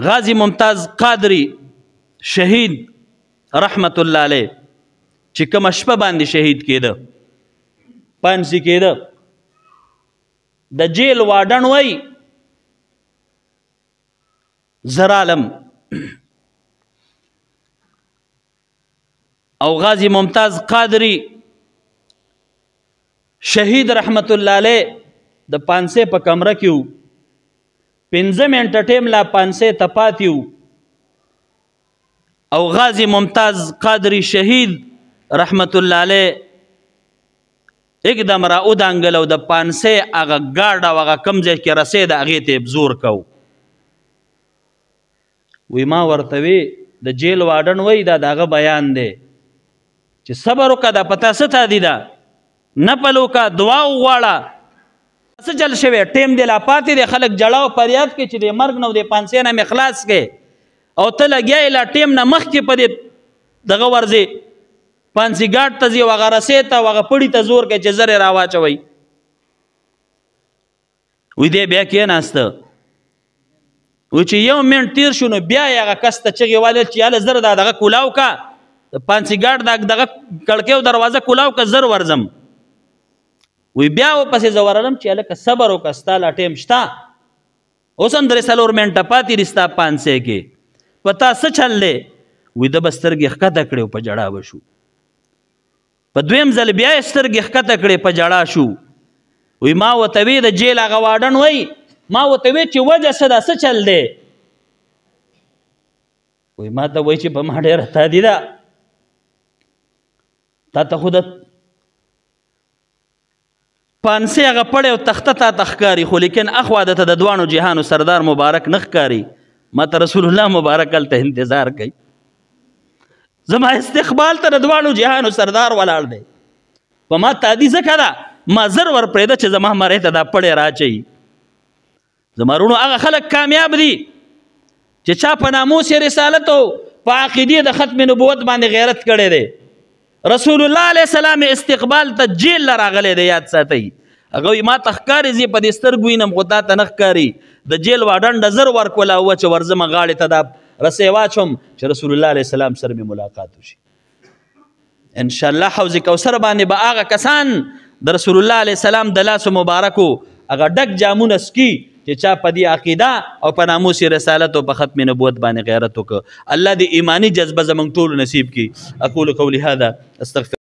غازی ممتاز قادری شهید رحمت الله علیه چې کومه شپه باندې شهید کېده، پانسي کېده، د جیل واډن وای زر عالم او غازی ممتاز قادری شهید رحمت الله علیه د پانسه په کمره کې وو، 15 منټه ټیم لا پانسه تپاتیو او غازی ممتاز قادری شهید رحمت الله علیه اقدام را ودانګل او د پانسه هغه ګارډ او هغه کم ځای کې رسید هغې ته زور کو. وی ما ورته وی د جیل واډن وی دا د هغه بیان دی چې صبر وکړه، دا پتا څه تا دي، دا نپل وکړه، دعا وغواړه، څه چل شوی ټیم دی لا پاتې دی، خلک جړه او فریاد کوي چې د مرګ نه او د پانسې نه مې خلاص کړې او ته لګیا یې لا ټیم نه مخکې په دې دغه ورځې پانسي ګاډ ته ځي او هغه رسۍ ته او هغه پړي ته زور کوي چې زر یې راواچوئ. وی دی بیا کېناسته، وی چې یو منټ تیر شو نو بیا یې هغه کس ته چغې والې چې یاله زر دا دغه کولاو کا، د پانسي ګاډ دغه کړکۍ او دروازه کولاو که زر ورځم. وی بیا ورپسې زه ورغلم چې هلکه صبر وکړه، ستا لا ټیم شته، اوس هم 3-4 منټه پاتې دي ستا پانسۍ کې، په تا څه چل دی؟ وی ده به سترګې ښکته کړې او په ژړا به شو. په دویم ځل بیا یې سترګې ښکته کړې په ژړا شو. وی ما ورته وی د جیل هغه واډن وی ما ورته وی چې وجه څه ده، څه چل دی؟ وی ما ته وایي چې په ما ډېره تادي ده، تا ته خو د پانسۍ هغه پړی او تخته تا ته ښکاري، خو لیکن اخوا ده ته د دوانو جهانو سردار مبارک نه ښکاري. ما ته رسول الله مبارک هلته انتظار کوي، زما استقبال ته د دوانو جهانو سردار ولاړ دی. په ما تادي ځکه ده ما زر ورپرېږده چې زما مرۍ ته دا پړی راچوي. زما وروڼو هغه خلک کامیاب دي چې چا په ناموس رسالت او په عقیدې د ختم نبوت باندې غیرت کړی دی. رسول الله علیه السلام استقبال ته جیل له راغلی دی، یاد ساتئ. هغه وایي ما ته ښکاري زه په دې سترګو وینم خو تا ته نه ښکاري. د جیل واډن ډزر ورکوله او چې ورځمه غاړې ته دا رسۍ واچوم چې رسول الله علیه السلام سره مې ملاقات وشي. انشاءالله حوض کوثر باندې به هغه کسان د رسول الله علیه السلام د لاسو مبارکو هغه ډک جامونه څکي چې چا په دې عقیده او په ناموس رسالت او په ختم نبوت باندې غیرت وکړه. الله دې ایمانی جذبه زموږ ټولو نصیب کړي. اقول قولي هذا استغفر